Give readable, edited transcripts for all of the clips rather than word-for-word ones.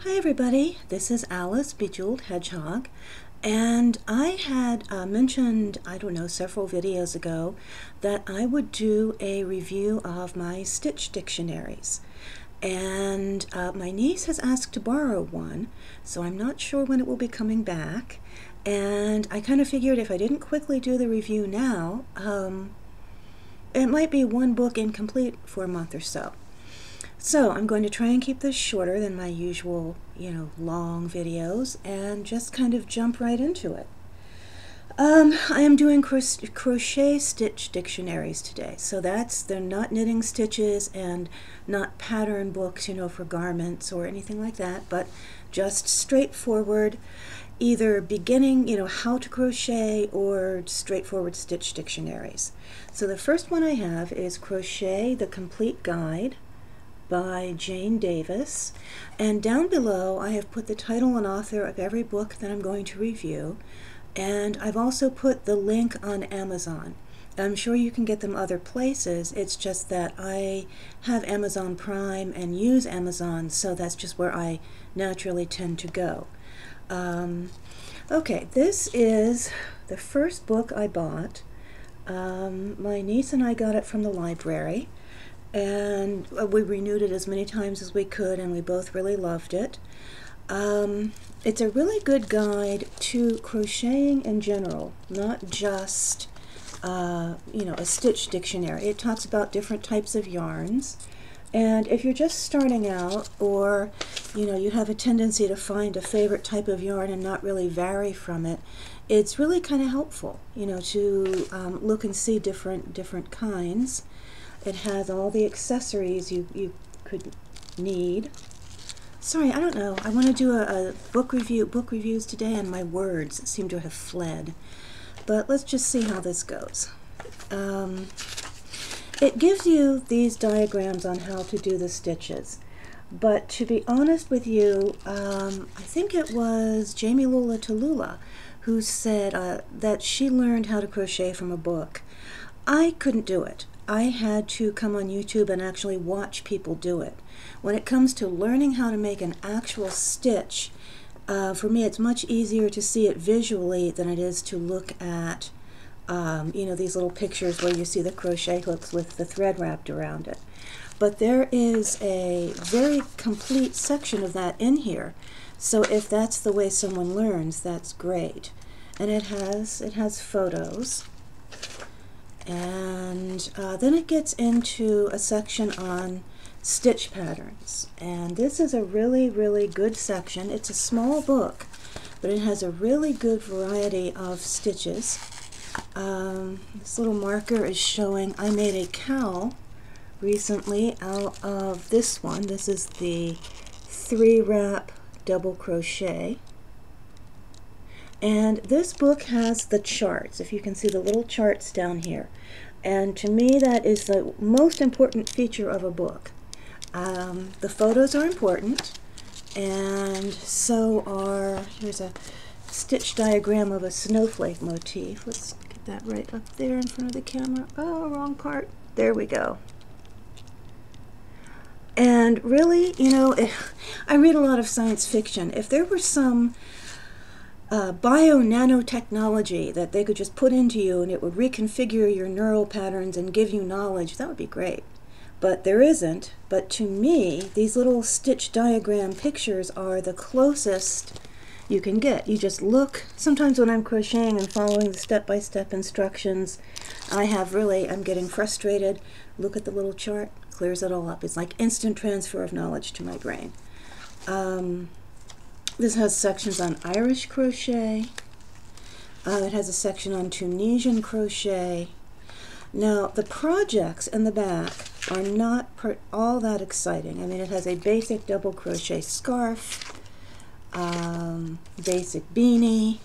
Hi everybody, this is Alice Bejeweled Hedgehog, and I had mentioned, I don't know, several videos ago that I would do a review of my stitch dictionaries. And my niece has asked to borrow one, so I'm not sure when it will be coming back. And I kind of figured if I didn't quickly do the review now, it might be one book incomplete for a month or so. So I'm going to try and keep this shorter than my usual, long videos and just kind of jump right into it. I am doing crochet stitch dictionaries today. So they're not knitting stitches and not pattern books, for garments or anything like that, but just straightforward, either beginning, how to crochet or straightforward stitch dictionaries. So the first one I have is Crochet, the Complete Guide by Jane Davis, and down below I have put the title and author of every book that I'm going to review, and I've also put the link on Amazon. I'm sure you can get them other places, it's just that I have Amazon Prime and use Amazon, so that's just where I naturally tend to go. Okay, this is the first book I bought. My niece and I got it from the library, and we renewed it as many times as we could, and we both really loved it. It's a really good guide to crocheting in general, not just a stitch dictionary. It talks about different types of yarns, and if you're just starting out, or you have a tendency to find a favorite type of yarn and not really vary from it, it's really kind of helpful to look and see different kinds. It has all the accessories you could need. Sorry, I don't know. I want to do a book reviews today, and my words seem to have fled. But let's just see how this goes. It gives you these diagrams on how to do the stitches. But to be honest with you, I think it was Jamie Lula Tallulah who said that she learned how to crochet from a book. I couldn't do it. I had to come on YouTube and actually watch people do it. When it comes to learning how to make an actual stitch, for me it's much easier to see it visually than it is to look at these little pictures where you see the crochet hooks with the thread wrapped around it. But there is a very complete section of that in here, so if that's the way someone learns, that's great. And it has photos. And then it gets into a section on stitch patterns, and this is a really good section. It's a small book, but it has a really good variety of stitches. This little marker is showing I made a cowl recently out of this one. This is the 3-wrap double crochet. And this book has the charts, if you can see the little charts down here. And to me, that is the most important feature of a book. The photos are important, and so are, here's a stitch diagram of a snowflake motif. Let's get that right up there in front of the camera. Oh, wrong part. There we go. And really, I read a lot of science fiction. If there were some bio-nanotechnology that they could just put into you and it would reconfigure your neural patterns and give you knowledge, that would be great. But there isn't. But to me, these little stitch diagram pictures are the closest you can get. You just look. Sometimes when I'm crocheting and following the step-by-step instructions, I'm getting frustrated. Look at the little chart, clears it all up. It's like instant transfer of knowledge to my brain. This has sections on Irish crochet. It has a section on Tunisian crochet. Now, the projects in the back are not all that exciting. I mean, it has a basic double crochet scarf, basic beanie.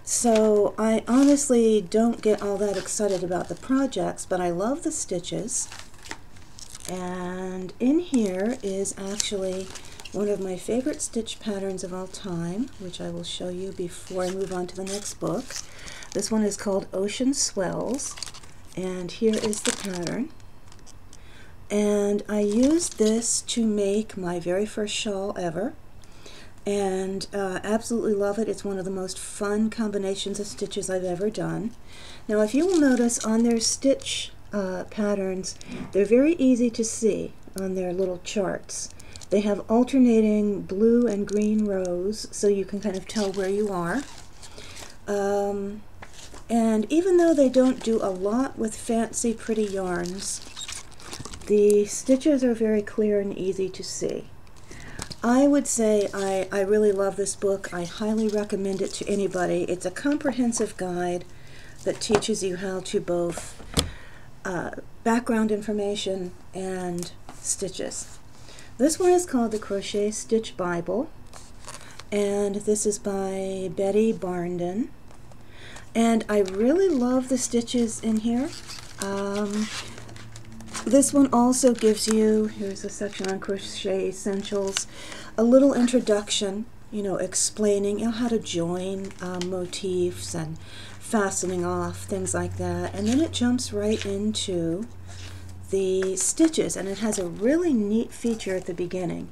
So I honestly don't get all that excited about the projects, but I love the stitches. And in here is actually one of my favorite stitch patterns of all time, which I will show you before I move on to the next book. This one is called Ocean Swells, and here is the pattern. And I used this to make my very first shawl ever, and absolutely love it. It's one of the most fun combinations of stitches I've ever done. Now, if you will notice on their stitch patterns, they're very easy to see on their little charts. They have alternating blue and green rows, so you can kind of tell where you are. And even though they don't do a lot with fancy, pretty yarns, the stitches are very clear and easy to see. I would say I really love this book. I highly recommend it to anybody. It's a comprehensive guide that teaches you how to both background information and stitches. This one is called the Crochet Stitch Bible, and this is by Betty Barnden. And I really love the stitches in here. This one also gives you, here's a section on Crochet Essentials, a little introduction, explaining how to join motifs and fastening off, things like that. And then it jumps right into the stitches, and it has a really neat feature at the beginning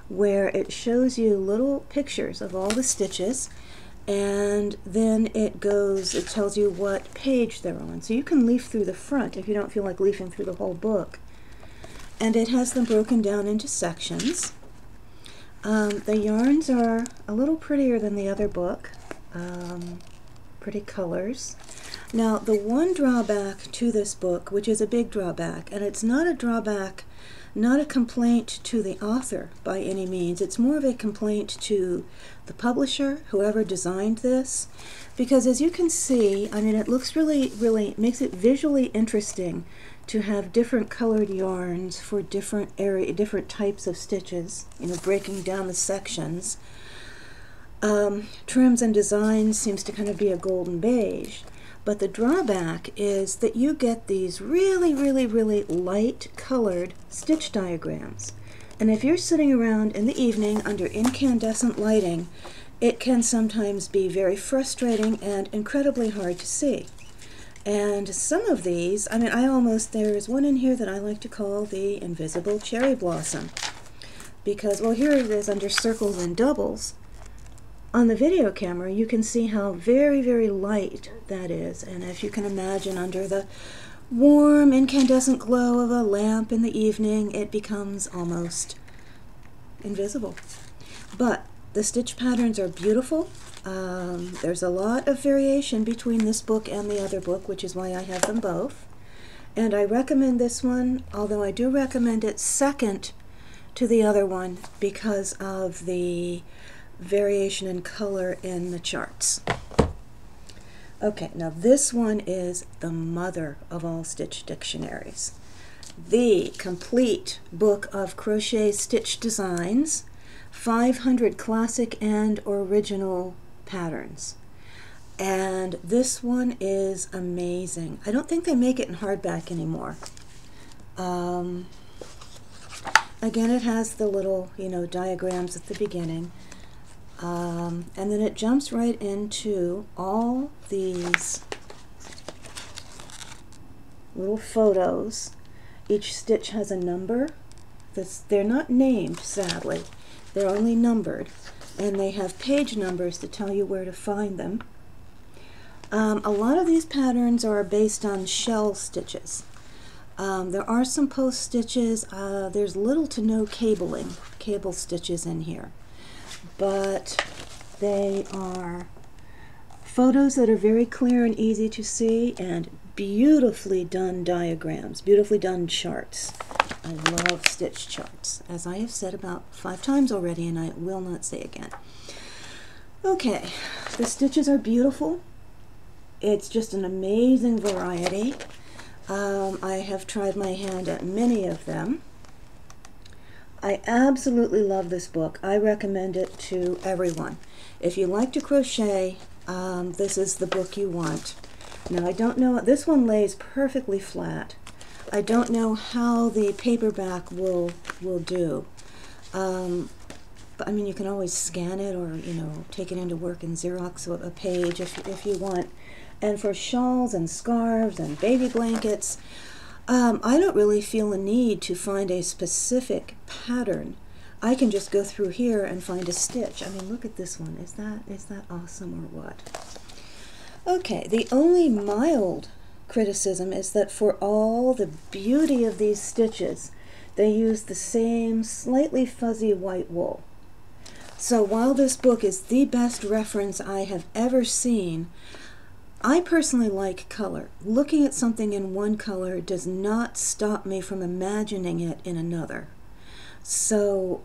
where it shows you little pictures of all the stitches, and then it tells you what page they're on. So you can leaf through the front if you don't feel like leafing through the whole book. And it has them broken down into sections. The yarns are a little prettier than the other book. Pretty colors. Now, the one drawback to this book, which is a big drawback, and it's not a drawback, not a complaint to the author by any means. It's more of a complaint to the publisher, whoever designed this, because as you can see, it looks really makes it visually interesting to have different colored yarns for different types of stitches, breaking down the sections. Trims and designs seems to kind of be a golden beige. But the drawback is that you get these really light colored stitch diagrams. And if you're sitting around in the evening under incandescent lighting, it can sometimes be very frustrating and incredibly hard to see. And some of these, there's one in here that I like to call the invisible cherry blossom. Because, well, here it is under circles and doubles. On the video camera, you can see how very light that is, and if you can imagine under the warm incandescent glow of a lamp in the evening, it becomes almost invisible. But the stitch patterns are beautiful. There's a lot of variation between this book and the other book, which is why I have them both. And I recommend this one, although I do recommend it second to the other one because of the variation in color in the charts. Okay, now this one is the mother of all stitch dictionaries. The complete book of crochet stitch designs, 500 classic and original patterns. And this one is amazing. I don't think they make it in hardback anymore. Again, it has the little, diagrams at the beginning. And then it jumps right into all these little photos. Each stitch has a number. They're not named, sadly. They're only numbered. And they have page numbers to tell you where to find them. A lot of these patterns are based on shell stitches. There are some post stitches. There's little to no cable stitches in here. But they are photos that are very clear and easy to see, and beautifully done diagrams, beautifully done charts. I love stitch charts, as I have said about 5 times already, and I will not say again. Okay, the stitches are beautiful. It's just an amazing variety. I have tried my hand at many of them. I absolutely love this book. I recommend it to everyone. If you like to crochet, this is the book you want. Now, I don't know, this one lays perfectly flat. I don't know how the paperback will do. But you can always scan it or, take it into work and Xerox a page if you want. And for shawls and scarves and baby blankets, I don't really feel a need to find a specific pattern. I can just go through here and find a stitch. I mean, look at this one. Is that awesome or what? Okay, the only mild criticism is that for all the beauty of these stitches, they use the same slightly fuzzy white wool. So while this book is the best reference I have ever seen, I personally like color. Looking at something in one color does not stop me from imagining it in another. So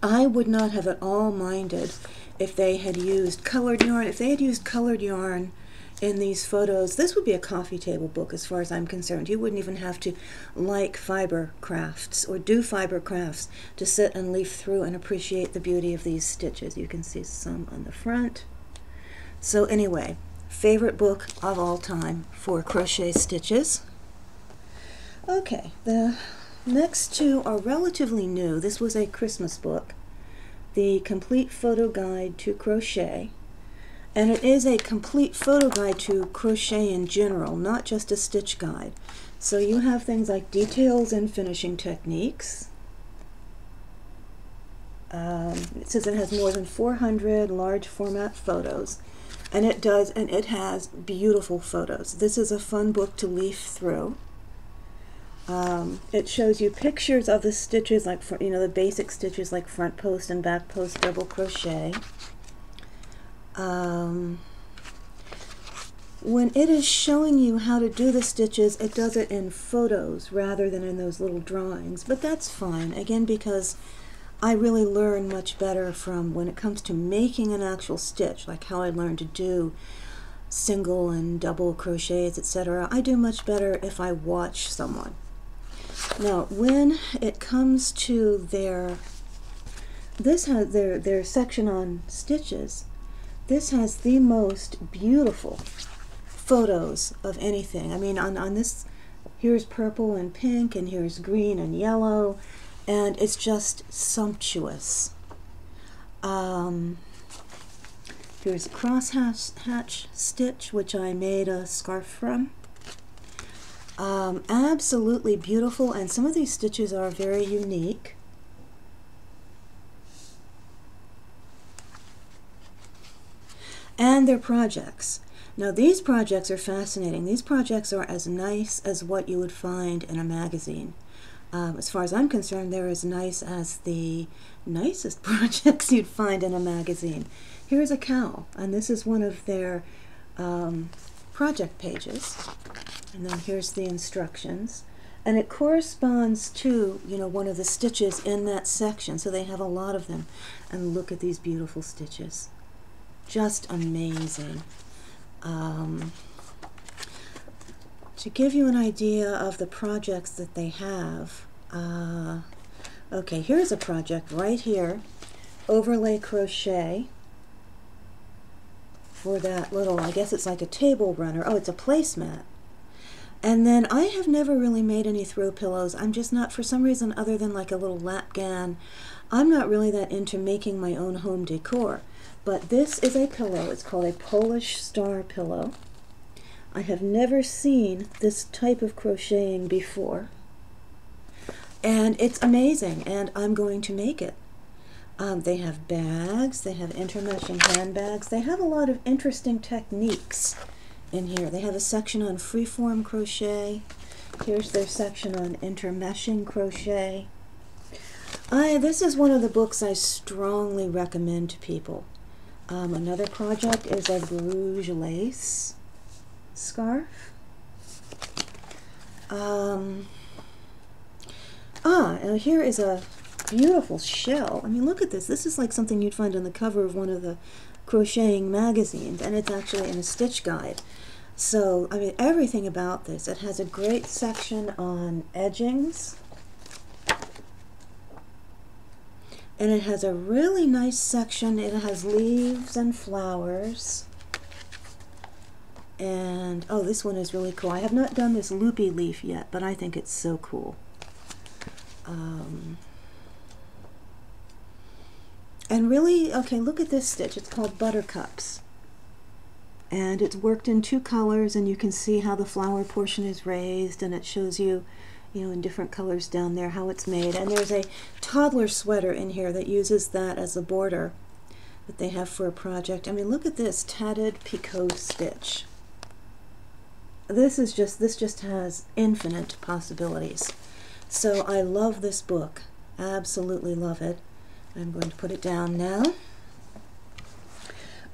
I would not have at all minded if they had used colored yarn. If they had used colored yarn in these photos, this would be a coffee table book as far as I'm concerned. You wouldn't even have to like fiber crafts or do fiber crafts to sit and leaf through and appreciate the beauty of these stitches. You can see some on the front. So anyway, favorite book of all time for crochet stitches. Okay, the next two are relatively new. This was a Christmas book, The Complete Photo Guide to Crochet. And it is a complete photo guide to crochet in general, not just a stitch guide. So you have things like details and finishing techniques. It says it has more than 400 large format photos. And it does, and it has beautiful photos. This is a fun book to leaf through. It shows you pictures of the stitches, like the basic stitches like front post and back post double crochet. When it is showing you how to do the stitches, it does it in photos rather than in those little drawings, but that's fine, again, because I really learn much better from when it comes to making an actual stitch, like how I learned to do single and double crochets, etc. I do much better if I watch someone. Now, when it comes to their section on stitches, this has the most beautiful photos of anything. I mean, on this, here's purple and pink, and here's green and yellow, and it's just sumptuous. Here's a crosshatch stitch, which I made a scarf from. Absolutely beautiful, and some of these stitches are very unique. And they're projects. Now these projects are fascinating. These projects are as nice as what you would find in a magazine. As far as I'm concerned, they're as nice as the nicest projects you'd find in a magazine. Here's a cow, and this is one of their project pages. And then here's the instructions. And it corresponds to, one of the stitches in that section, so they have a lot of them. And look at these beautiful stitches. Just amazing. To give you an idea of the projects that they have, okay, here's a project right here, overlay crochet for that little, I guess it's like a table runner. Oh, it's a placemat. And then I have never really made any throw pillows. I'm just not, for some reason other than like a little lapgan, I'm not really that into making my own home decor. But this is a pillow. It's called a Polish star pillow. I have never seen this type of crocheting before. And it's amazing, and I'm going to make it. They have bags, they have intermeshing handbags, they have a lot of interesting techniques in here. They have a section on freeform crochet. Here's their section on intermeshing crochet. This is one of the books I strongly recommend to people. Another project is a Bruges lace scarf. And here is a beautiful shell. I mean, look at this. This is like something you'd find on the cover of one of the crocheting magazines, and it's actually in a stitch guide. So, I mean, everything about this. It has a great section on edgings. And it has a really nice section. It has leaves and flowers. And, oh, this one is really cool. I have not done this loopy leaf yet, but I think it's so cool. And really, okay, look at this stitch. It's called Buttercups. and it's worked in 2 colors, and you can see how the flower portion is raised, and it shows you, you know, in different colors down there how it's made. And there's a toddler sweater in here that uses that as a border that they have for a project. I mean, look at this tatted picot stitch. This just has infinite possibilities. So I love this book. Absolutely love it. I'm going to put it down now.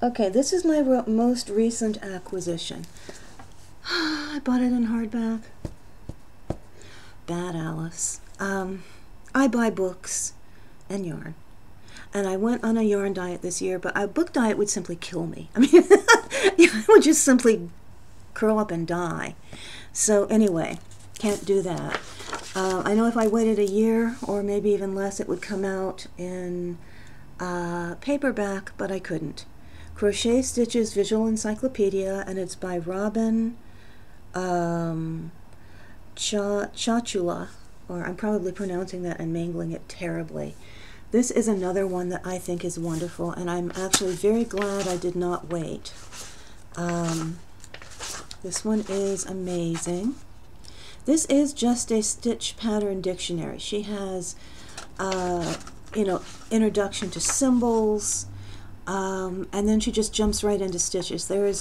Okay, this is my most recent acquisition. I bought it in hardback. Bad Alice. I buy books and yarn. And I went on a yarn diet this year, but a book diet would simply kill me. I mean, I would just simply curl up and die. So anyway, can't do that. I know if I waited a year or maybe even less, it would come out in paperback, but I couldn't. Crochet Stitches Visual Encyclopedia, and it's by Robyn Chachula, or I'm probably pronouncing that and mangling it terribly. This is another one that I think is wonderful, and I'm actually very glad I did not wait. This one is amazing. This is just a stitch pattern dictionary. She has, you know, introduction to symbols, and then she just jumps right into stitches. There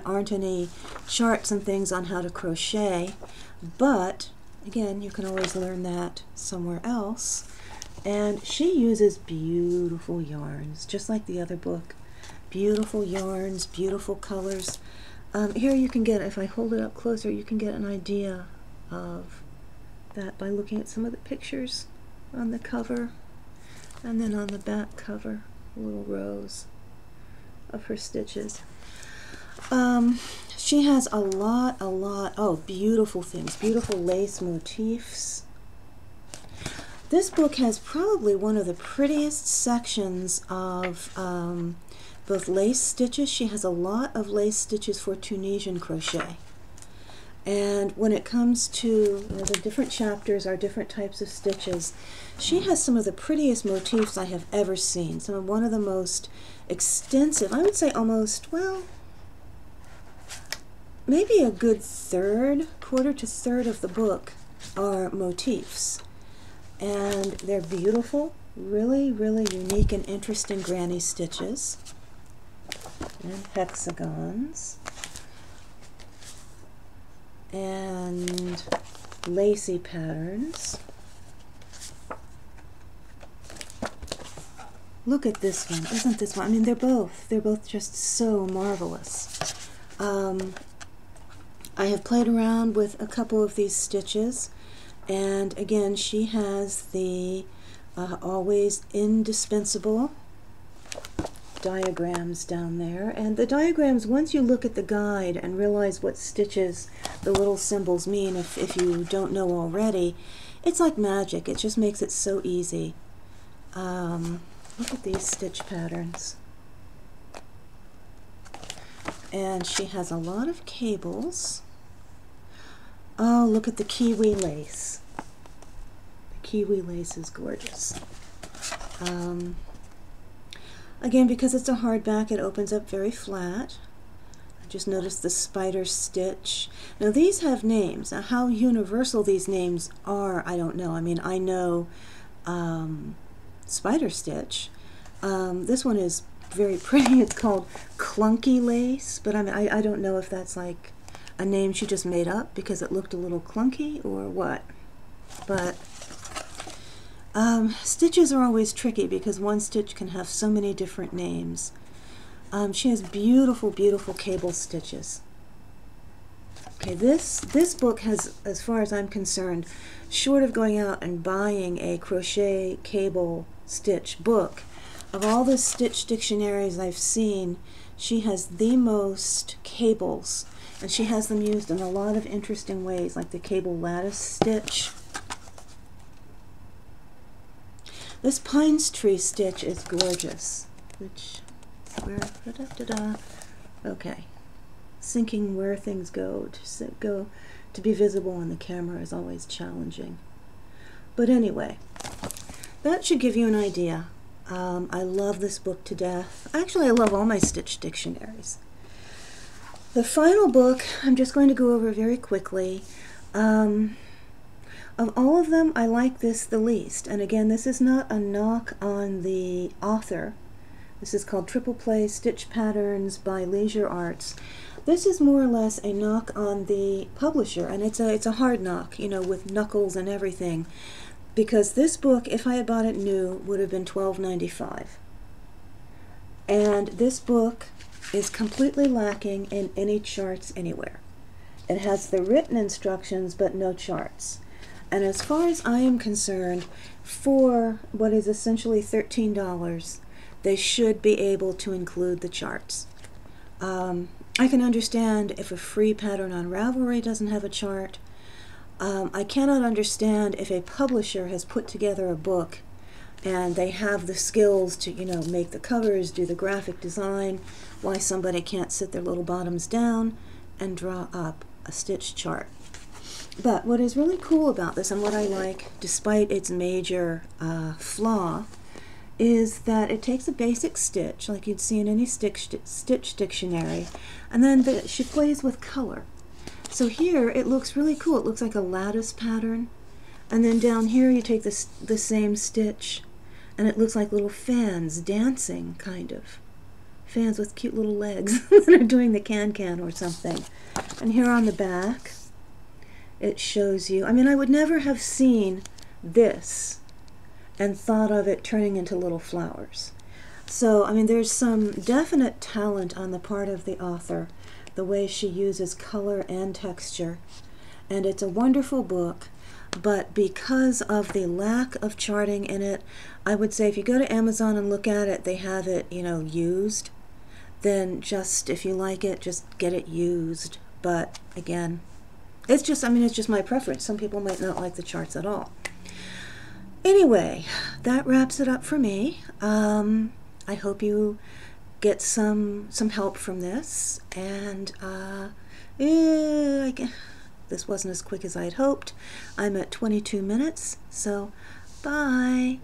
aren't any charts and things on how to crochet, but again, you can always learn that somewhere else. And she uses beautiful yarns, just like the other book. Beautiful yarns, beautiful colors. Here you can get, if I hold it up closer, you can get an idea of that by looking at some of the pictures on the cover, and then on the back cover, little rows of her stitches. She has a lot, oh, beautiful things, beautiful lace motifs. This book has probably one of the prettiest sections of both lace stitches. She has a lot of lace stitches for Tunisian crochet. And when it comes to, you know, the different chapters are different types of stitches, she has some of the prettiest motifs I have ever seen. One of the most extensive, I would say almost, well, maybe a good quarter to third of the book are motifs. And they're beautiful, really, really unique and interesting granny stitches. And hexagons. And lacy patterns. Look at this one. Isn't this one? I mean, they're both just so marvelous. I have played around with a couple of these stitches, and again, she has the always indispensable diagrams down there. And the diagrams, once you look at the guide and realize what stitches the little symbols mean, if you don't know already, it's like magic. It just makes it so easy. Look at these stitch patterns. And she has a lot of cables. Oh, look at the kiwi lace. The kiwi lace is gorgeous. Again, because it's a hardback, it opens up very flat. I just noticed the spider stitch. Now these have names. Now how universal these names are, I don't know. I mean, I know spider stitch. This one is very pretty. It's called clunky lace, but I mean, I don't know if that's like a name she just made up because it looked a little clunky or what. But stitches are always tricky because one stitch can have so many different names. She has beautiful, beautiful cable stitches. Okay, this book has, as far as I'm concerned, short of going out and buying a crochet cable stitch book, of all the stitch dictionaries I've seen, she has the most cables, and she has them used in a lot of interesting ways, like the cable lattice stitch. This pine tree stitch is gorgeous, which, where, okay, syncing where things go to be visible on the camera is always challenging. But anyway, that should give you an idea. I love this book to death. Actually, I love all my stitch dictionaries. The final book I'm just going to go over very quickly. Of all of them, I like this the least. And again, this is not a knock on the author. This is called Triple Play Stitch Patterns by Leisure Arts. This is more or less a knock on the publisher, and it's a hard knock, you know, with knuckles and everything. Because this book, if I had bought it new, would have been $12.95. And this book is completely lacking in any charts anywhere. It has the written instructions, but no charts. And as far as I am concerned, for what is essentially $13, they should be able to include the charts. I can understand if a free pattern on Ravelry doesn't have a chart. I cannot understand if a publisher has put together a book and they have the skills to, you know, make the covers, do the graphic design, why somebody can't sit their little bottoms down and draw up a stitch chart. But what is really cool about this, and what I like despite its major flaw, is that it takes a basic stitch like you'd see in any stitch dictionary, and then she plays with color. So here it looks really cool. It looks like a lattice pattern, and then down here you take the same stitch and it looks like little fans dancing, kind of. Fans with cute little legs that are doing the can-can or something. And here on the back it shows you, I mean, I would never have seen this and thought of it turning into little flowers. So, I mean, there's some definite talent on the part of the author, the way she uses color and texture. And it's a wonderful book, but because of the lack of charting in it, I would say if you go to Amazon and look at it, they have it, you know, used. Then just, if you like it, just get it used. But again, it's just, I mean, it's just my preference. Some people might not like the charts at all. Anyway, that wraps it up for me. I hope you get some help from this, and this wasn't as quick as I'd hoped. I'm at 22 minutes, so bye.